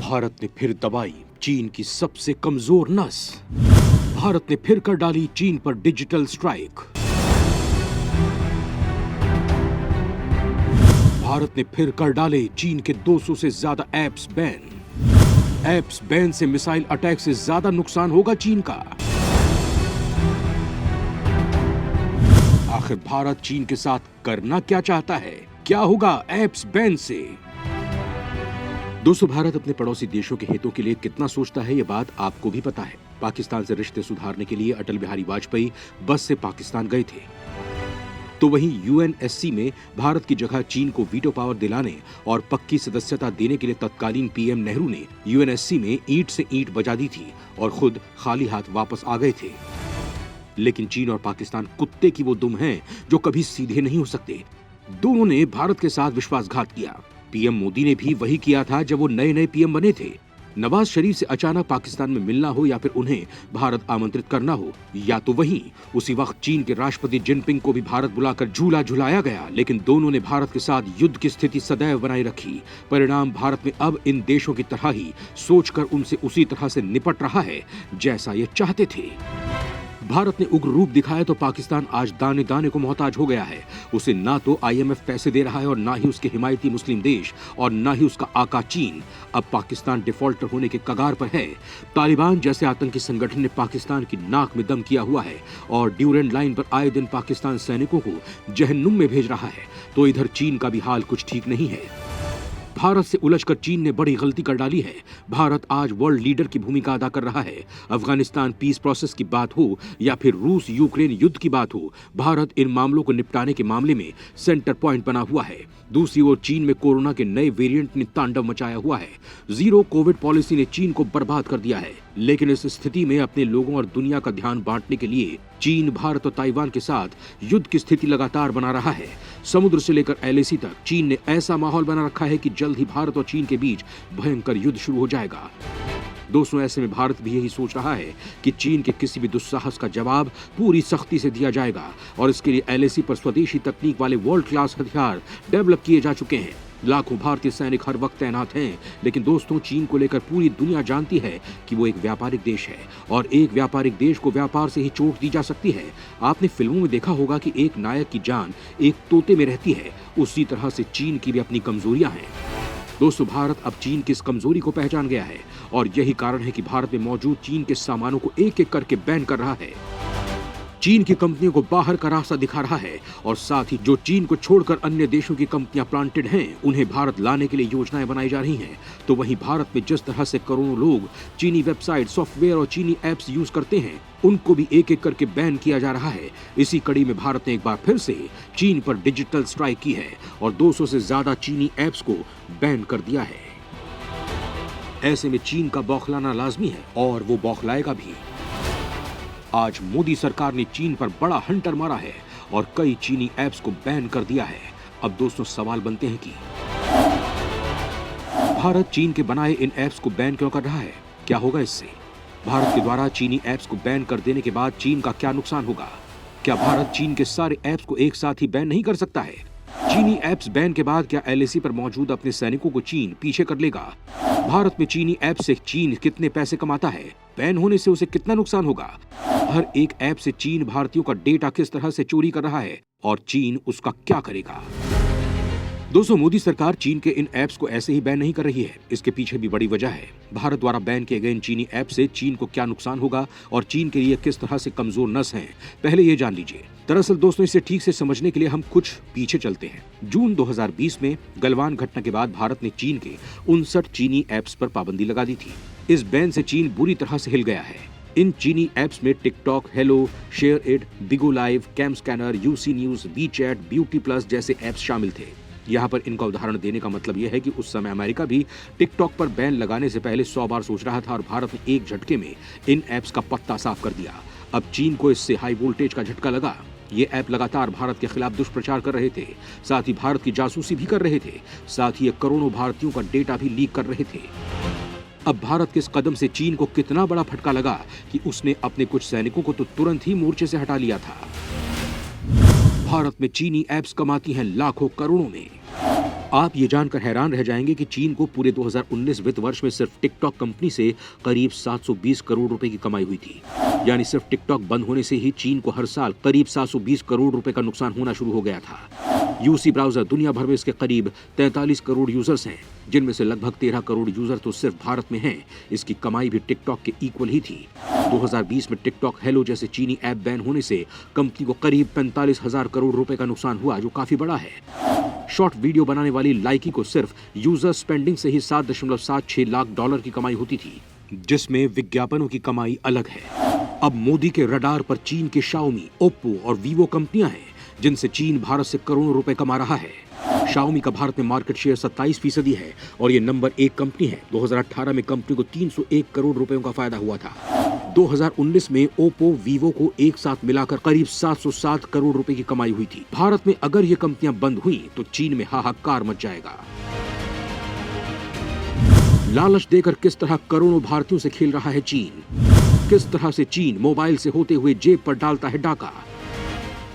भारत ने फिर दबाई चीन की सबसे कमजोर नस। भारत ने फिर कर डाली चीन पर डिजिटल स्ट्राइक। भारत ने फिर कर डाले चीन के 200 से ज्यादा ऐप्स बैन। ऐप्स बैन से मिसाइल अटैक से ज्यादा नुकसान होगा चीन का। आखिर भारत चीन के साथ करना क्या चाहता है? क्या होगा ऐप्स बैन से? दोस्तों, भारत अपने पड़ोसी देशों के हितों के लिए कितना सोचता है, ये बात आपको भी पता है। पाकिस्तान से रिश्ते सुधारने के लिए अटल बिहारी वाजपेयी बस से पाकिस्तान गए थे, तो वहीं यूएनएससी में भारत की जगह चीन को वीटो पावर दिलाने और पक्की सदस्यता देने के लिए तत्कालीन पीएम नेहरू ने यूएनएससी में ईंट से ईंट बजा दी थी और खुद खाली हाथ वापस आ गए थे। लेकिन चीन और पाकिस्तान कुत्ते की वो दुम हैं जो कभी सीधे नहीं हो सकते। दोनों ने भारत के साथ विश्वासघात किया। पीएम मोदी ने भी वही किया था जब वो नए पीएम बने थे। नवाज शरीफ से अचानक पाकिस्तान में मिलना हो या फिर उन्हें भारत आमंत्रित करना हो, या तो वहीं उसी वक्त चीन के राष्ट्रपति जिनपिंग को भी भारत बुलाकर झूला झुलाया गया। लेकिन दोनों ने भारत के साथ युद्ध की स्थिति सदैव बनाए रखी। परिणाम भारत में अब इन देशों की तरह ही सोचकर उनसे उसी तरह से निपट रहा है जैसा ये चाहते थे। भारत ने उग्र रूप दिखाया तो पाकिस्तान आज दाने दाने को मोहताज हो गया है। उसे ना तो आईएमएफ पैसे दे रहा है और ना ही उसके हिमायती मुस्लिम देश और ना ही उसका आका चीन। अब पाकिस्तान डिफॉल्टर होने के कगार पर है। तालिबान जैसे आतंकी संगठन ने पाकिस्तान की नाक में दम किया हुआ है और ड्यूरेंट लाइन पर आए दिन पाकिस्तान सैनिकों को जहन्नुम में भेज रहा है, तो इधर चीन का भी हाल कुछ ठीक नहीं है। भारत से उलझकर चीन ने बड़ी गलती कर डाली है। भारत आज वर्ल्ड लीडर की भूमिका अदा कर रहा है। अफगानिस्तान पीस प्रोसेस की बात हो या फिर रूस यूक्रेन युद्ध की बात हो, भारत इन मामलों को निपटाने के मामले में सेंटर पॉइंट बना हुआ है। दूसरी ओर चीन में कोरोना के नए वेरिएंट ने तांडव मचाया हुआ है। जीरो कोविड पॉलिसी ने चीन को बर्बाद कर दिया है। लेकिन इस स्थिति में अपने लोगों और दुनिया का ध्यान बांटने के लिए चीन भारत और ताइवान के साथ युद्ध की स्थिति लगातार बना रहा है। समुद्र से लेकर एलएसी तक चीन ने ऐसा माहौल बना रखा है कि जल्द ही भारत और चीन के बीच भयंकर युद्ध शुरू हो जाएगा। दोस्तों, ऐसे में भारत भी यही सोच रहा है कि चीन के किसी भी दुस्साहस का जवाब पूरी सख्ती से दिया जाएगा और इसके लिए एलएसी पर स्वदेशी तकनीक वाले वर्ल्ड क्लास हथियार डेवलप किए जा चुके हैं। लाखों भारतीय सैनिक हर वक्त तैनात हैं। लेकिन दोस्तों, चीन को लेकर पूरी दुनिया जानती है कि वो एक व्यापारिक देश है और एक व्यापारिक देश को व्यापार से ही चोट दी जा सकती है। आपने फिल्मों में देखा होगा कि एक नायक की जान एक तोते में रहती है, उसी तरह से चीन की भी अपनी कमजोरियां हैं। दोस्तों, भारत अब चीन की इस कमजोरी को पहचान गया है और यही कारण है कि भारत में मौजूद चीन के सामानों को एक एक करके बैन कर रहा है। चीन की कंपनियों को बाहर का रास्ता दिखा रहा है और साथ ही जो चीन को छोड़कर अन्य देशों की कंपनियां प्लांटेड हैं, उन्हें भारत लाने के लिए योजनाएं बनाई जा रही हैं। तो वहीं भारत में जिस तरह से करोड़ों लोग चीनी वेबसाइट, सॉफ्टवेयर और चीनी ऐप्स यूज करते हैं, उनको भी एक एक करके बैन किया जा रहा है। इसी कड़ी में भारत ने एक बार फिर से चीन पर डिजिटल स्ट्राइक की है और 200 से ज्यादा चीनी ऐप्स को बैन कर दिया है। ऐसे में चीन का बौखलाना लाजमी है और वो बौखलाएगा भी। आज मोदी सरकार ने चीन पर बड़ा हंटर मारा है और कई चीनी ऐप्स को बैन कर दिया है। अब दोस्तों, सवाल बनते हैं कि भारत चीन के बनाए इन ऐप्स को बैन क्यों कर रहा है? क्या होगा इससे? भारत के द्वारा चीनी ऐप्स को बैन कर देने के बाद चीन का क्या नुकसान होगा? क्या भारत चीन के सारे ऐप्स को एक साथ ही बैन नहीं कर सकता है? चीनी ऐप्स बैन के बाद क्या एलएसी पर मौजूद अपने सैनिकों को चीन पीछे कर लेगा? भारत में चीनी ऐप से चीन कितने पैसे कमाता है? बैन होने से उसे कितना नुकसान होगा? हर एक ऐप से चीन भारतीयों का डेटा किस तरह से चोरी कर रहा है और चीन उसका क्या करेगा? दोस्तों, मोदी सरकार चीन के इन ऐप्स को ऐसे ही बैन नहीं कर रही है। इसके पीछे भी बड़ी वजह है। भारत द्वारा बैन किए गए इन चीनी ऐप से चीन को क्या नुकसान होगा और चीन के लिए किस तरह से कमजोर नस हैं, पहले ये जान लीजिए। दरअसल दोस्तों, इसे ठीक से समझने के लिए हम कुछ पीछे चलते हैं। जून 2020 में गलवान घटना के बाद भारत ने चीन के 59 चीनी ऐप्स पर पाबंदी लगा दी थी। इस बैन से चीन बुरी तरह से हिल गया है। इन चीनी ऐप्स में TikTok, Helo, SHAREit, Bigo Live, CamScanner, UC News, WeChat, BeautyPlus जैसे ऐप्स शामिल थे। यहाँ पर इनका उदाहरण देने का मतलब यह है कि उस समय अमेरिका भी टिकटॉक पर बैन लगाने से पहले 100 बार सोच रहा था और भारत ने एक झटके में इन ऐप्स का पत्ता साफ कर दिया। अब चीन को इससे हाई वोल्टेज का झटका लगा। ये ऐप लगातार भारत के खिलाफ दुष्प्रचार कर रहे थे, साथ ही भारत की जासूसी भी कर रहे थे, साथ ही ये करोड़ों भारतीयों का डेटा भी लीक कर रहे थे। अब भारत के इस कदम से चीन को कितना बड़ा फटका लगा कि उसने अपने कुछ सैनिकों को तो तुरंत ही मोर्चे से हटा लिया था। भारत में चीनी ऐप्स कमाती हैं लाखों करोड़ों में। आप ये जानकर हैरान रह जाएंगे कि चीन को पूरे 2019 वित्त वर्ष में सिर्फ टिकटॉक कंपनी से करीब 720 करोड़ रुपए की कमाई हुई थी। यानी सिर्फ टिकटॉक बंद होने से ही चीन को हर साल करीब 720 करोड़ रुपए का नुकसान होना शुरू हो गया था। यूसी ब्राउजर दुनिया भर में इसके करीब 43 करोड़ यूजर्स हैं, जिनमें से लगभग 13 करोड़ यूजर तो सिर्फ भारत में हैं। इसकी कमाई भी टिकटॉक के इक्वल ही थी। 2020 में टिकटॉक हेलो जैसे चीनी ऐप बैन होने से कंपनी को करीब 45,000 करोड़ रुपए का नुकसान हुआ, जो काफी बड़ा है। शॉर्ट वीडियो बनाने वाली लाइकी को सिर्फ यूजर स्पेंडिंग से ही $7.76 लाख की कमाई होती थी, जिसमें विज्ञापनों की कमाई अलग है। अब मोदी के रडार पर चीन के शाओमी, ओप्पो और वीवो कंपनियां हैं, जिनसे चीन भारत से करोड़ों रुपए कमा रहा है। शाओमी का भारत में मार्केट शेयर 27% है और ये नंबर 1 कंपनी है। 2018 में कंपनी को 301 करोड़ रुपयों का फायदा हुआ था। 2019 में ओप्पो, वीवो को एक साथ मिलाकर करीब 707 करोड़ रुपए की कमाई हुई थी। भारत में अगर ये कंपनियां बंद हुई तो चीन में हाहाकार मच जाएगा। लालच देकर किस तरह करोड़ों भारतीयों से खेल रहा है चीन? किस तरह से चीन मोबाइल से होते हुए जेब पर डालता है डाका?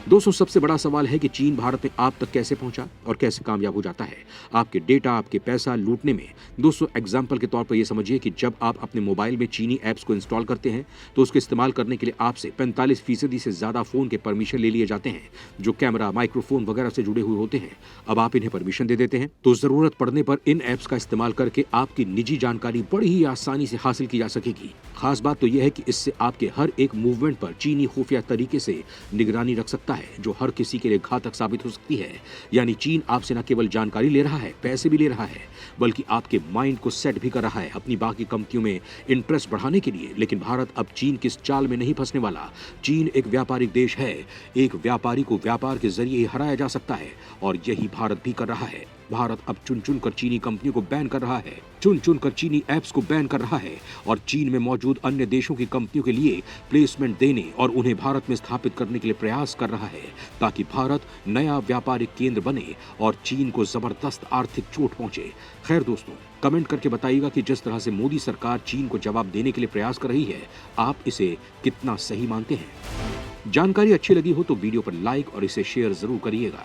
दोस्तों, सबसे बड़ा सवाल है कि चीन भारत में आप तक कैसे पहुंचा और कैसे कामयाब हो जाता है आपके डेटा, आपके पैसा लूटने में। दोस्तों, एग्जाम्पल के तौर पर यह समझिए कि जब आप अपने मोबाइल में चीनी ऐप्स को इंस्टॉल करते हैं तो उसको इस्तेमाल करने के लिए आपसे 45% से ज्यादा फोन के परमिशन ले लिए जाते हैं, जो कैमरा, माइक्रोफोन वगैरह से जुड़े हुए होते हैं। अब आप इन्हें परमिशन दे देते हैं तो जरूरत पड़ने पर इन ऐप्स का इस्तेमाल करके आपकी निजी जानकारी बड़ी ही आसानी से हासिल की जा सकेगी। खास बात तो यह है कि इससे आपके हर एक मूवमेंट पर चीनी खुफिया तरीके से निगरानी रख सकता है, जो हर किसी के लिए घातक साबित हो सकती है। यानी चीन आपसे न केवल जानकारी ले रहा है, पैसे भी ले रहा है, बल्कि आपके माइंड को सेट भी कर रहा है अपनी बाकी कंपनियों में इंटरेस्ट बढ़ाने के लिए। लेकिन भारत अब चीन की इस चाल में नहीं फंसने वाला। चीन एक व्यापारिक देश है। एक व्यापारी को व्यापार के जरिए ही हराया जा सकता है और यही भारत भी कर रहा है। भारत अब चुन चुन कर चीनी कंपनियों को बैन कर रहा है, चुन चुन कर चीनी ऐप्स को बैन कर रहा है और चीन में मौजूद अन्य देशों की कंपनियों के लिए प्लेसमेंट देने और उन्हें भारत में स्थापित करने के लिए प्रयास कर रहा है, ताकि भारत नया व्यापारिक केंद्र बने और चीन को जबरदस्त आर्थिक चोट पहुंचे। खैर दोस्तों, कमेंट करके बताइएगा कि जिस तरह से मोदी सरकार चीन को जवाब देने के लिए प्रयास कर रही है, आप इसे कितना सही मानते हैं। जानकारी अच्छी लगी हो तो वीडियो पर लाइक और इसे शेयर जरूर करिएगा।